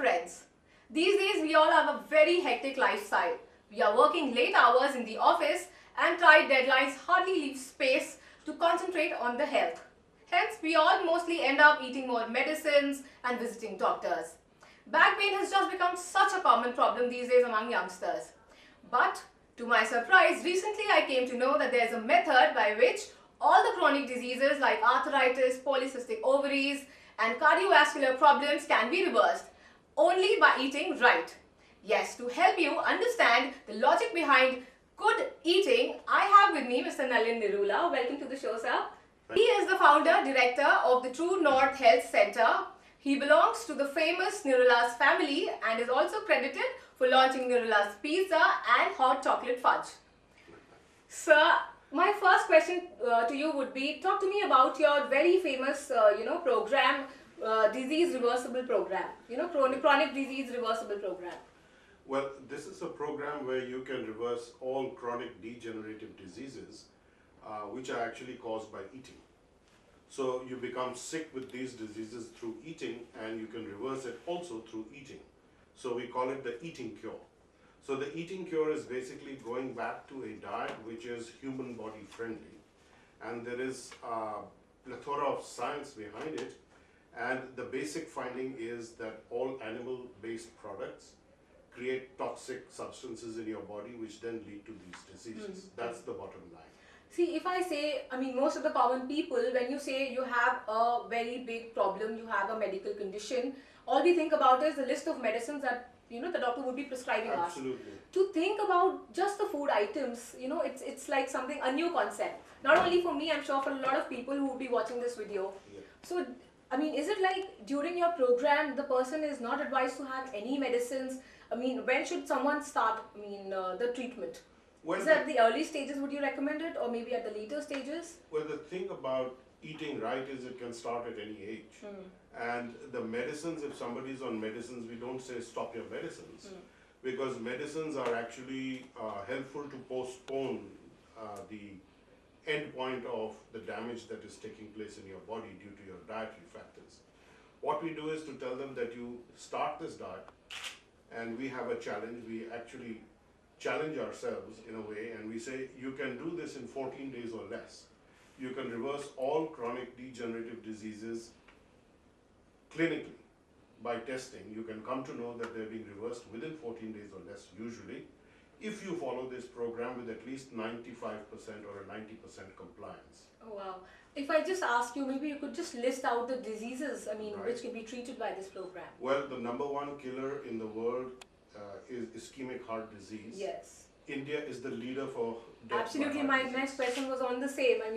friends. These days we all have a very hectic lifestyle. We are working late hours in the office and tight deadlines hardly leave space to concentrate on the health. Hence, we all mostly end up eating more medicines and visiting doctors. Back pain has just become such a common problem these days among youngsters. But to my surprise, recently I came to know that there is a method by which all the chronic diseases like arthritis, polycystic ovaries and cardiovascular problems can be reversed only by eating right. Yes, to help you understand the logic behind good eating, I have with me Mr. Nalin Nirula. Welcome to the show, sir. He is the founder, director of the True North Health Center. He belongs to the famous Nirula's family and is also credited for launching Nirula's pizza and hot chocolate fudge. Sir, my first question to you would be, talk to me about your very famous, program, disease reversible program, chronic disease reversible program. Well, this is a program where you can reverse all chronic degenerative diseases which are actually caused by eating. So you become sick with these diseases through eating, and you can reverse it also through eating. So we call it the eating cure. So the eating cure is basically going back to a diet which is human body friendly, and there is a plethora of science behind it, and the basic finding is that all animal-based products create toxic substances in your body which then lead to these diseases. That's the bottom line. See, if I say, most of the common people, when you say you have a very big problem, you have a medical condition, all we think about is the list of medicines that the doctor would be prescribing us. Absolutely. To think about just the food items, it's like something, a new concept. Not only for me, I'm sure for a lot of people who will be watching this video. Yeah. So, is it like during your program, the person is not advised to have any medicines? When should someone start, the treatment? Is that at the early stages would you recommend it, or maybe at the later stages? Well, the thing about eating right is it can start at any age. And the medicines, if somebody is on medicines, we don't say stop your medicines, because medicines are actually helpful to postpone the end point of the damage that is taking place in your body due to your dietary factors. What we do is to tell them that you start this diet, and we have a challenge. We actually challenge ourselves in a way, and we say you can do this in 14 days or less. You can reverse all chronic degenerative diseases clinically by testing. You can come to know that they're being reversed within 14 days or less usually, if you follow this program with at least 95% or a 90% compliance. Oh wow. If I just ask you, maybe you could just list out the diseases, Right. which can be treated by this program. Well, the number one killer in the world is ischemic heart disease. Yes. India is the leader for death by Absolutely. heart My disease. next question was on the same. Right.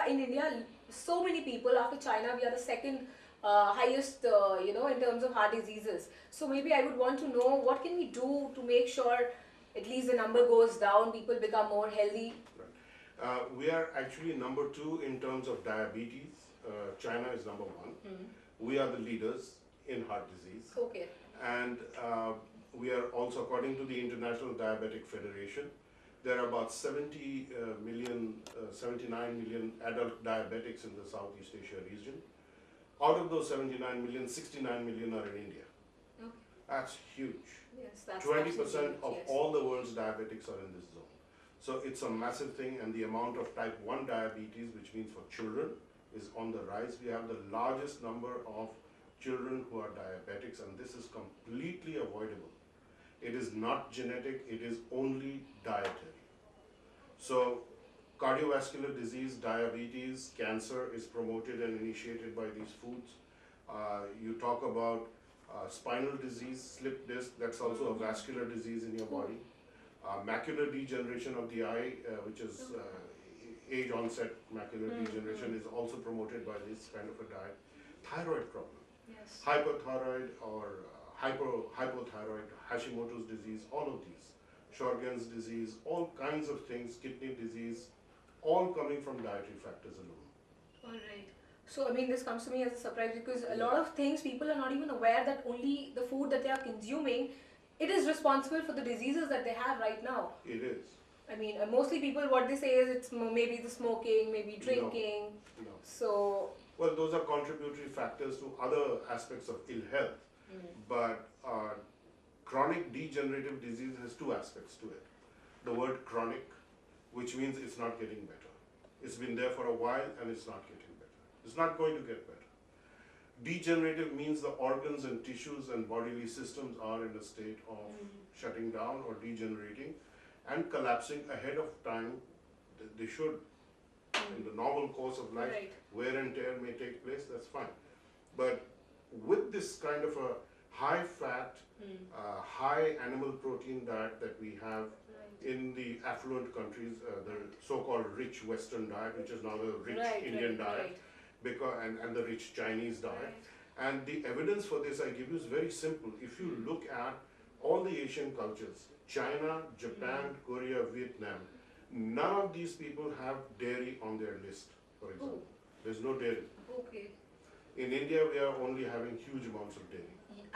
In India, so many people, after China, we are the second highest, in terms of heart diseases. So maybe I would want to know, what can we do to make sure at least the number goes down, people become more healthy? Right. We are actually number 2 in terms of diabetes. China is number 1. We are the leaders in heart disease. Okay. And we are also, according to the International Diabetic Federation, there are about 79 million adult diabetics in the Southeast Asia region. Out of those 79 million, 69 million are in India. Okay. That's huge. Yes, that's 20% of yes. all the world's diabetics are in this zone. So it's a massive thing, and the amount of type 1 diabetes, which means for children, is on the rise. We have the largest number of children who are diabetics, and this is completely avoidable. It is not genetic, it is only dietary. So cardiovascular disease, diabetes, cancer is promoted and initiated by these foods. You talk about spinal disease, slip disc, that's also a vascular disease in your body. Macular degeneration of the eye, which is age onset macular degeneration, is also promoted by this kind of a diet. Thyroid problem. Yes. Hyperthyroid or hypothyroid, Hashimoto's disease, all of these, Sjogren's disease, all kinds of things, kidney disease, all coming from dietary factors alone. All right. So, this comes to me as a surprise, because a lot of things people are not even aware that only the food that they are consuming, it is responsible for the diseases that they have right now. It is. Mostly people, what they say is it's maybe the smoking, maybe drinking. No. So. Well, those are contributory factors to other aspects of ill health. But chronic degenerative disease has two aspects to it. The word chronic, which means it's not getting better. It's been there for a while and it's not getting better. It's not going to get better. Degenerative means the organs and tissues and bodily systems are in a state of shutting down or degenerating and collapsing ahead of time. They should. In the normal course of life, wear and tear may take place, that's fine. But with this kind of a high fat, high animal protein diet that we have in the affluent countries, the so-called rich Western diet, which is now the rich Indian diet, because and the rich Chinese diet. And the evidence for this I give you is very simple. If you look at all the Asian cultures, China, Japan, Korea, Vietnam, none of these people have dairy on their list, for example. There's no dairy. Okay. In India, we are only having huge amounts of dairy.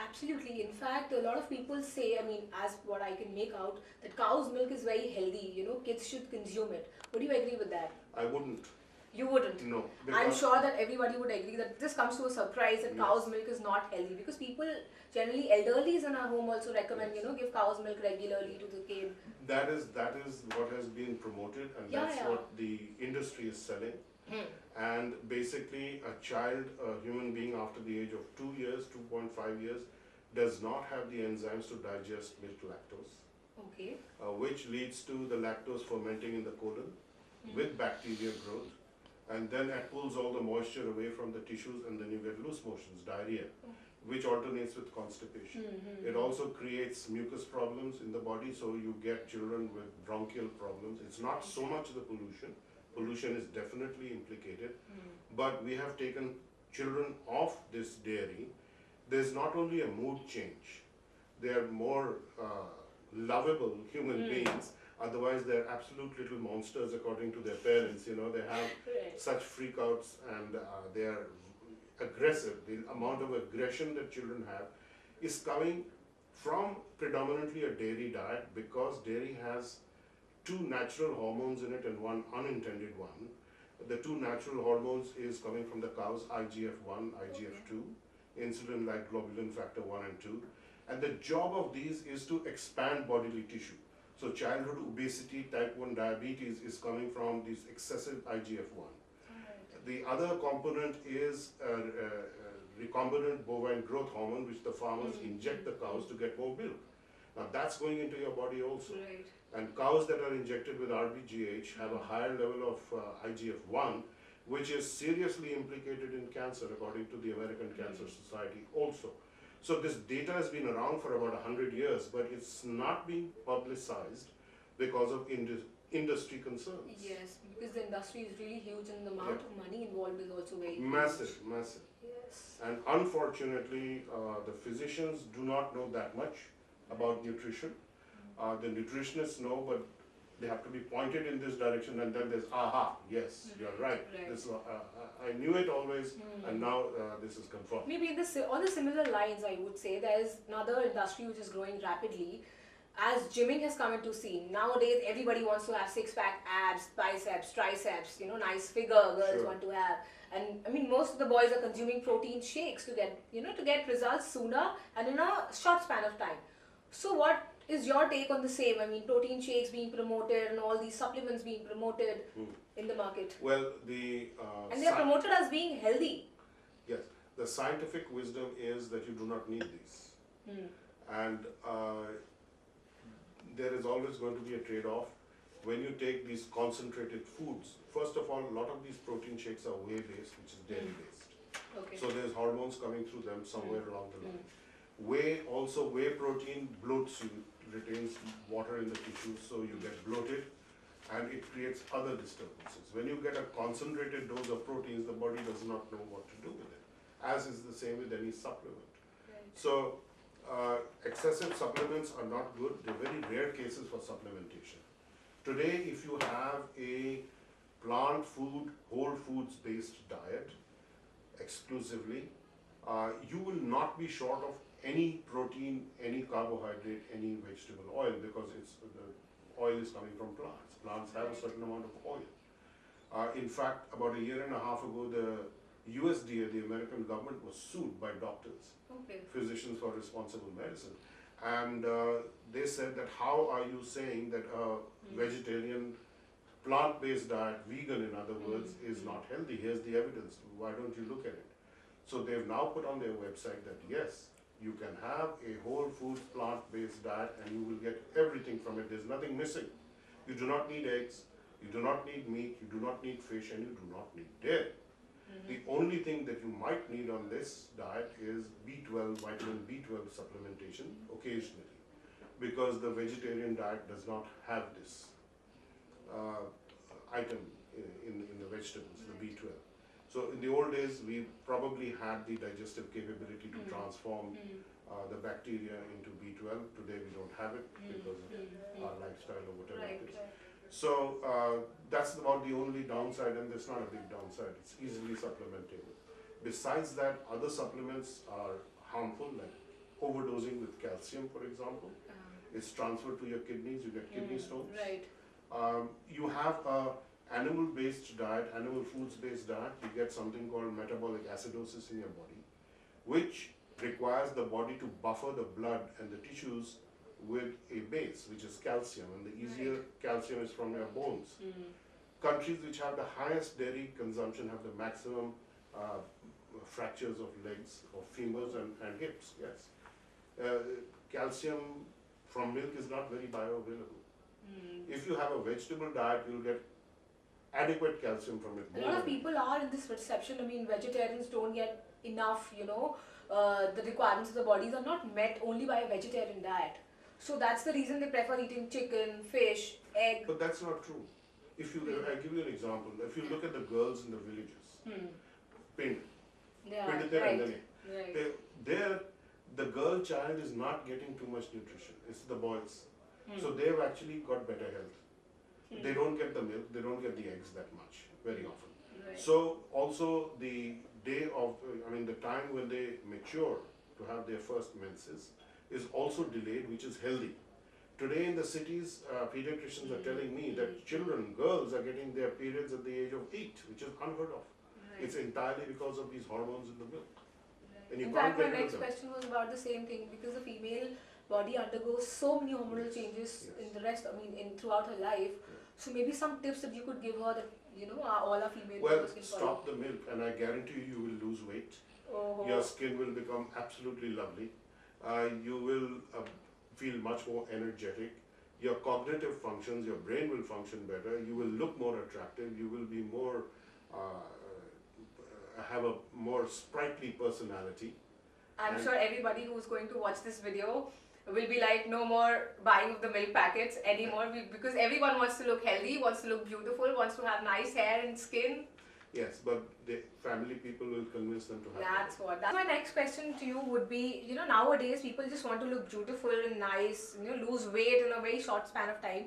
Absolutely. In fact, a lot of people say, I mean, as what I can make out, that cow's milk is very healthy. You know, kids should consume it. Would you agree with that? I wouldn't. You wouldn't? No. I'm sure that everybody would agree that this comes to a surprise that cow's milk is not healthy, because people, generally elderlies in our home also recommend, you know, give cow's milk regularly to the kid. That is what has been promoted, and that's what the industry is selling. And basically a child, a human being after the age of 2 years, 2.5 years, does not have the enzymes to digest milk lactose. Okay. Which leads to the lactose fermenting in the colon with bacteria growth. And then it pulls all the moisture away from the tissues, and then you get loose motions, diarrhea, which alternates with constipation. It also creates mucus problems in the body, so you get children with bronchial problems. It's not so much the pollution. Pollution is definitely implicated, but we have taken children off this dairy. There's not only a mood change, they are more lovable human beings. Otherwise, they're absolute little monsters according to their parents. You know, they have such freakouts, and they are aggressive. The amount of aggression that children have is coming from predominantly a dairy diet, because dairy has two natural hormones in it and one unintended one. The two natural hormones is coming from the cows, IGF-1, IGF-2, insulin-like globulin factor 1 and 2. And the job of these is to expand bodily tissue. So childhood obesity, type 1 diabetes is coming from this excessive IGF-1. The other component is recombinant bovine growth hormone, which the farmers inject the cows to get more milk. Now that's going into your body also. And cows that are injected with RBGH have a higher level of IGF-1, which is seriously implicated in cancer according to the American Cancer Society also. So this data has been around for about 100 years, but it's not being publicized because of industry concerns. Yes, because the industry is really huge and the amount of money involved is also very massive, huge. massive. Yes. And unfortunately, the physicians do not know that much about nutrition. The nutritionists know, but they have to be pointed in this direction, and then there's, aha, yes, you're right. This, I knew it always, and now this is confirmed. Maybe on the similar lines, I would say, there is another industry which is growing rapidly. As gymming has come into scene, nowadays everybody wants to have six-pack abs, biceps, triceps, you know, nice figure girls want to have. And I mean, most of the boys are consuming protein shakes to get, you know, to get results sooner and in a short span of time. So what is your take on the same? I mean, protein shakes being promoted and all these supplements being promoted in the market. Well, and they're promoted as being healthy. Yes, the scientific wisdom is that you do not need these. And there is always going to be a trade-off when you take these concentrated foods. First of all, a lot of these protein shakes are whey-based, which is dairy-based. So there's hormones coming through them somewhere along the line. Whey protein bloats you, retains water in the tissue, so you get bloated, and it creates other disturbances. When you get a concentrated dose of proteins, the body does not know what to do with it, as is the same with any supplement. So excessive supplements are not good. They're very rare cases for supplementation. Today, if you have a plant food, whole foods based diet exclusively, you will not be short of any protein, any carbohydrate, any vegetable oil, because the oil is coming from plants. Plants have a certain amount of oil. In fact, about a year and a half ago, the USDA, the American government, was sued by doctors, physicians for responsible medicine. And they said that how are you saying that a vegetarian, plant-based diet, vegan in other words, is not healthy? Here's the evidence. Why don't you look at it? So they've now put on their website that yes, you can have a whole foods plant-based diet and you will get everything from it. There's nothing missing. You do not need eggs, you do not need meat, you do not need fish, and you do not need dairy. The only thing that you might need on this diet is B12, vitamin B12 supplementation occasionally, because the vegetarian diet does not have this item in the vegetables, the B12. So in the old days, we probably had the digestive capability to transform the bacteria into B12. Today we don't have it because of our lifestyle or whatever it is. So that's about the only downside, and there's not a big downside. It's easily supplementable. Besides that, other supplements are harmful, like overdosing with calcium, for example. It's transferred to your kidneys, you get kidney stones. You have a animal-based diet, animal foods-based diet, you get something called metabolic acidosis in your body, which requires the body to buffer the blood and the tissues with a base, which is calcium, and the easier calcium is from your bones. Countries which have the highest dairy consumption have the maximum fractures of legs, of femurs and hips, yes. Calcium from milk is not very bioavailable. If you have a vegetable diet, you'll get adequate calcium from it. A lot of people are in this perception. I mean, vegetarians don't get enough, the requirements of the bodies are not met only by a vegetarian diet. So that's the reason they prefer eating chicken, fish, egg. But that's not true. If you, I give you an example. If you look at the girls in the villages, Pind, there, the girl child is not getting too much nutrition. It's the boys. So they've actually got better health. They don't get the milk, they don't get the eggs that much, very often. So also the day of, the time when they mature to have their first menses is also delayed, which is healthy. Today in the cities, pediatricians are telling me that children, girls are getting their periods at the age of 8, which is unheard of. It's entirely because of these hormones in the milk. And in fact, my next question was about the same thing, because the female body undergoes so many hormonal changes in the rest, throughout her life. So maybe some tips that you could give her that, all our female members can follow. Stop the milk and I guarantee you will lose weight. Your skin will become absolutely lovely. You will feel much more energetic. Your cognitive functions, your brain will function better. You will look more attractive. You will be more, have a more sprightly personality. I'm sure everybody who's going to watch this video will be like, no more buying of the milk packets anymore, because everyone wants to look healthy, wants to look beautiful, wants to have nice hair and skin. Yes, but the family people will convince them to have That's my next question to you would be, nowadays people just want to look beautiful and nice, lose weight in a very short span of time.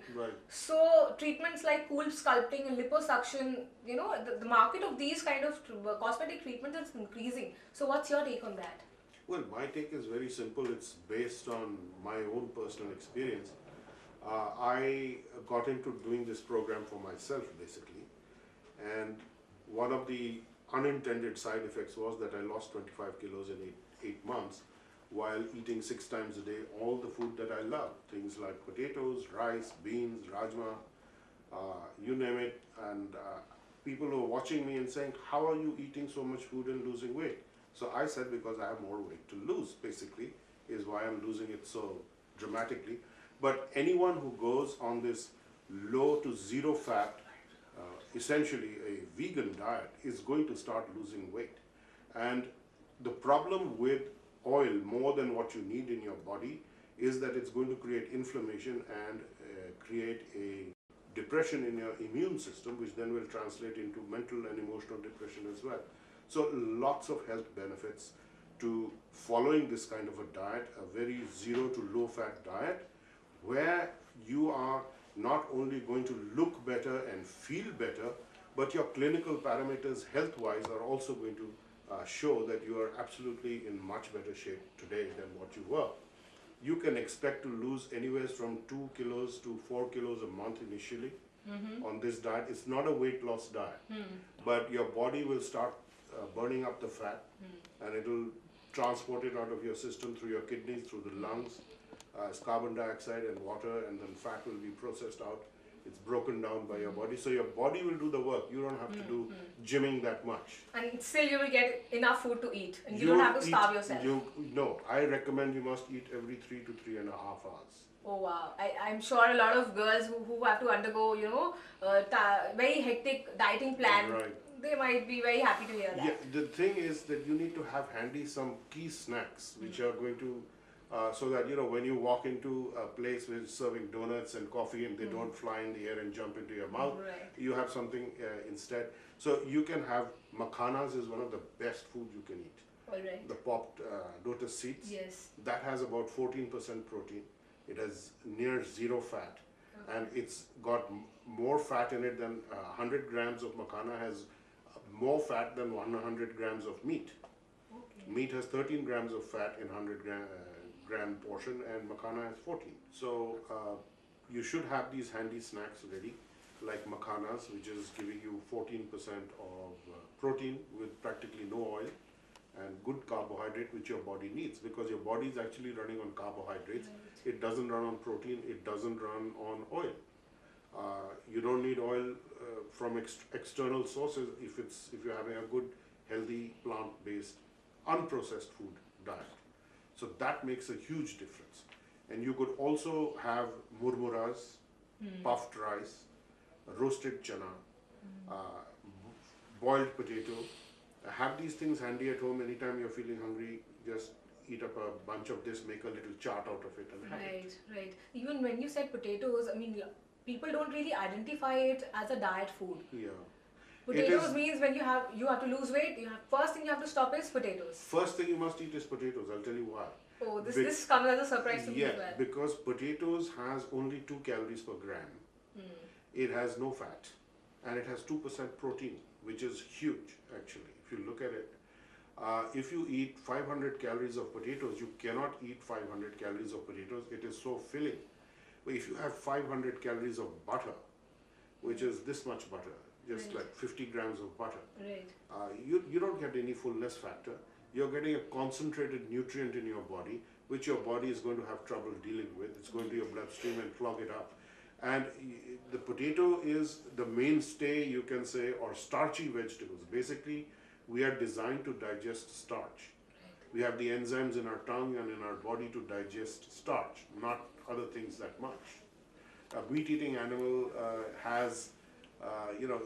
So treatments like cool sculpting and liposuction, the market of these kind of cosmetic treatments is increasing. So what's your take on that? Well, my take is very simple. It's based on my own personal experience. I got into doing this program for myself, basically. And one of the unintended side effects was that I lost 25 kilos in 8 months while eating 6 times a day all the food that I love. Things like potatoes, rice, beans, rajma, you name it. And people were watching me and saying, how are you eating so much food and losing weight? So I said, because I have more weight to lose, basically, is why I'm losing it so dramatically. But anyone who goes on this low to zero fat, essentially a vegan diet, is going to start losing weight. And the problem with oil, more than what you need in your body, is that it's going to create inflammation and create a depression in your immune system, which then will translate into mental and emotional depression as well. So lots of health benefits to following this kind of a diet, a very zero to low fat diet, where you are not only going to look better and feel better, but your clinical parameters health-wise are also going to show that you are absolutely in much better shape today than what you were. You can expect to lose anywhere from 2 kilos to 4 kilos a month initially on this diet. It's not a weight loss diet, but your body will start burning up the fat, and it'll transport it out of your system through your kidneys, through the lungs, as carbon dioxide and water, and then fat will be processed out. It's broken down by your body, so your body will do the work. You don't have to do gymming that much. And still you will get enough food to eat, and you don't have to starve yourself. No, I recommend you must eat every 3 to 3.5 hours. Oh wow, I'm sure a lot of girls who have to undergo, very hectic dieting plan, Right. they might be very happy to hear that. Yeah, the thing is that you need to have handy some key snacks which are going to, so that when you walk into a place which is serving donuts and coffee and they don't fly in the air and jump into your mouth, Right. you have something instead. So you can have makhanas is one of the best food you can eat. All right. The popped lotus seeds. Yes. That has about 14% protein. It has near zero fat, and it's got more fat in it than 100 grams of makhana has more fat than 100 grams of meat. Okay. Meat has 13 grams of fat in 100 gram portion, and makhana has 14. So you should have these handy snacks ready, like makhanas, which is giving you 14% of protein with practically no oil, and good carbohydrate which your body needs, because your body is actually running on carbohydrates. Right. It doesn't run on protein, it doesn't run on oil. You don't need oil from external sources if you're having a good, healthy, plant-based, unprocessed food diet. So that makes a huge difference. And you could also have murmuras, puffed rice, roasted chana, boiled potato. Have these things handy at home. Anytime you're feeling hungry, just eat up a bunch of this, make a little chart out of it and have it. Right. Even when you said potatoes, I mean, people don't really identify it as a diet food. Yeah. Potatoes means when you have to lose weight, first thing you have to stop is potatoes. First thing you must eat is potatoes. I'll tell you why. Oh, this comes as a surprise to me as well. Yeah, because potatoes has only 2 calories per gram. It has no fat, and it has 2% protein, which is huge actually. If you look at it, if you eat 500 calories of potatoes, you cannot eat 500 calories of potatoes. It is so filling. But if you have 500 calories of butter, which is this much butter, just like 50 grams of butter, you don't get any fullness factor. You're getting a concentrated nutrient in your body, which your body is going to have trouble dealing with. It's going to your bloodstream and clog it up. And the potato is the mainstay, you can say, or starchy vegetables. Basically, we are designed to digest starch. We have the enzymes in our tongue and in our body to digest starch, not other things that much. A meat-eating animal has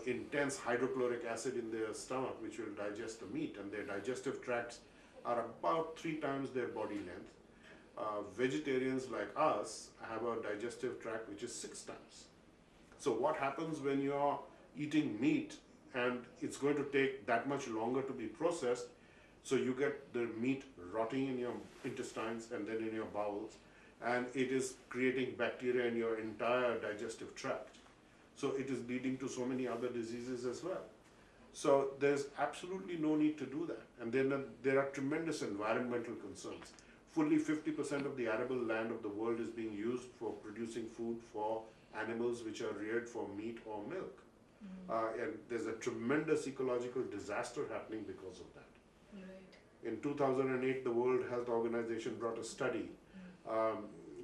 intense hydrochloric acid in their stomach, which will digest the meat, and their digestive tracts are about 3 times their body length. Vegetarians like us have a digestive tract which is 6 times. So what happens when you're eating meat and it's going to take that much longer to be processed, so you get the meat rotting in your intestines and then in your bowels, and it is creating bacteria in your entire digestive tract. So it is leading to so many other diseases as well. So there's absolutely no need to do that. And then there are tremendous environmental concerns. Fully 50% of the arable land of the world is being used for producing food for animals which are reared for meat or milk. And there's a tremendous ecological disaster happening because of that. Right. In 2008, the World Health Organization brought a study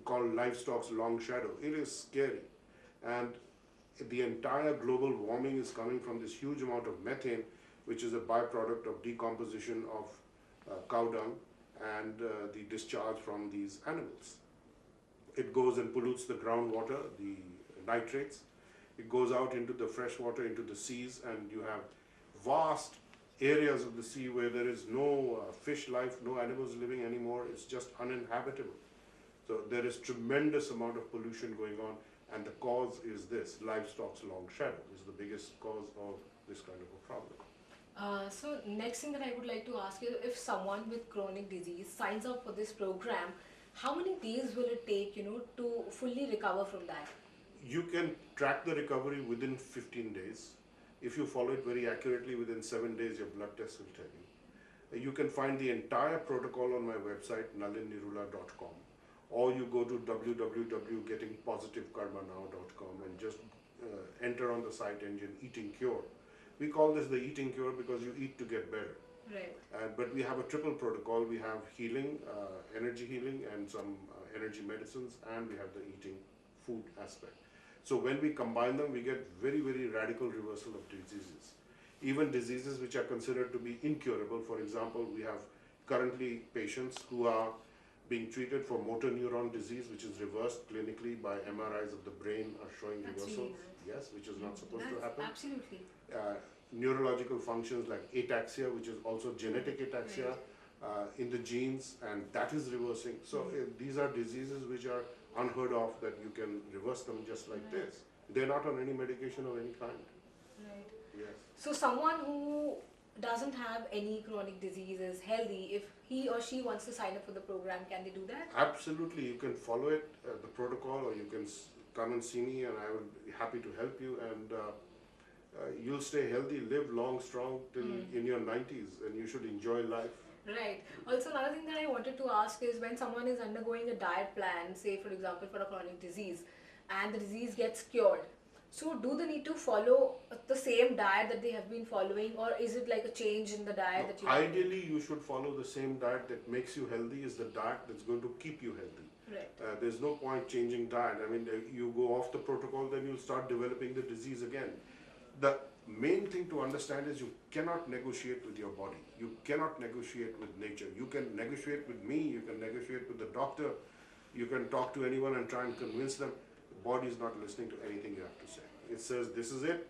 called Livestock's Long Shadow. It is scary. And the entire global warming is coming from this huge amount of methane, which is a byproduct of decomposition of cow dung and the discharge from these animals. It goes and pollutes the groundwater, the nitrates. It goes out into the fresh water, into the seas, and you have vast areas of the sea where there is no fish life, no animals living anymore. It's just uninhabitable. So there is tremendous amount of pollution going on, and the cause is this. Livestock's long shadow is the biggest cause of this kind of a problem. So next thing that I would like to ask you, if someone with chronic disease signs up for this program, how many days will it take, to fully recover from that? You can track the recovery within 15 days. If you follow it very accurately, within 7 days your blood test will tell you. You can find the entire protocol on my website, NalinNirula.com, or you go to www.gettingpositivekarmanow.com and just enter on the site engine Eating Cure. We call this the eating cure because you eat to get better. Right. But we have a triple protocol. We have healing, energy healing, and some energy medicines, and we have the eating food aspect. So when we combine them, we get very, very radical reversal of diseases. Even diseases which are considered to be incurable. For example, we have currently patients who are being treated for motor neuron disease, which is reversed clinically by MRIs of the brain are showing reversal. Yes, which is not supposed to happen. Absolutely. Neurological functions like ataxia, which is also genetic ataxia in the genes, and that is reversing. So these are diseases which are unheard of, that you can reverse them just like this. They're not on any medication of any kind. Right. Yes. So someone who doesn't have any chronic disease is healthy, if he or she wants to sign up for the program, can they do that? Absolutely. You can follow it, the protocol, or you can come and see me, and I will be happy to help you. And you'll stay healthy, live long, strong till in your 90s, and you should enjoy life. Right. Also, another thing that I wanted to ask is, when someone is undergoing a diet plan, say for example for a chronic disease, and the disease gets cured, so do they need to follow the same diet that they have been following, or is it like a change in the diet that you Ideally, you should follow the same diet that makes you healthy, is the diet that's going to keep you healthy. Right. There's no point changing diet. I mean, you go off the protocol, then you'll start developing the disease again. The main thing to understand is you cannot negotiate with your body. You cannot negotiate with nature. You can negotiate with me, you can negotiate with the doctor, you can talk to anyone and try and convince them. The body is not listening to anything you have to say. It says, this is it.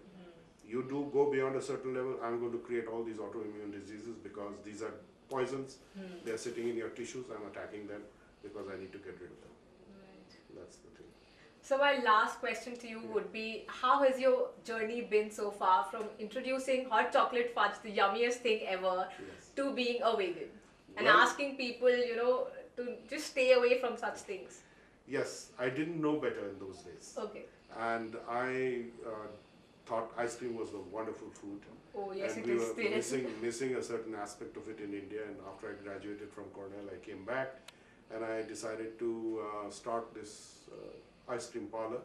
You do go beyond a certain level, I'm going to create all these autoimmune diseases because these are poisons. They're sitting in your tissues, I'm attacking them because I need to get rid of them. Right. That's the thing. So my last question to you would be, how has your journey been so far, from introducing hot chocolate fudge, the yummiest thing ever, to being a vegan? And asking people, to just stay away from such things. Yes, I didn't know better in those days. Okay. And I thought ice cream was a wonderful food. Oh yes, and it is we were still. missing a certain aspect of it in India, and after I graduated from Cornell, I came back and I decided to start this ice cream parlor.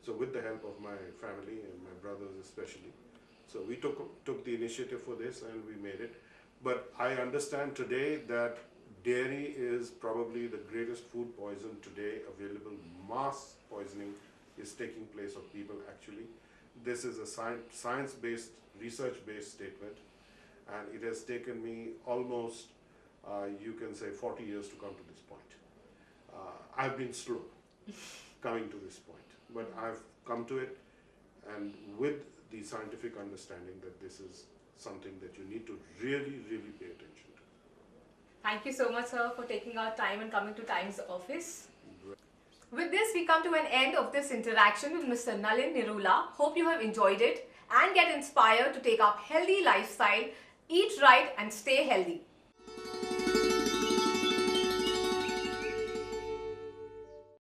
So with the help of my family and my brothers especially. So we took the initiative for this and we made it. But I understand today that dairy is probably the greatest food poison today available. Mass poisoning is taking place of people actually. This is a science-based, research-based statement, and it has taken me almost, you can say, 40 years to come to this point. I've been slow coming to this point, but I've come to it, and with the scientific understanding that this is something that you need to really, really pay attention to. Thank you so much, sir, for taking our time and coming to Times office. With this, we come to an end of this interaction with Mr. Nalin Nirula. Hope you have enjoyed it and get inspired to take up healthy lifestyle, eat right and stay healthy.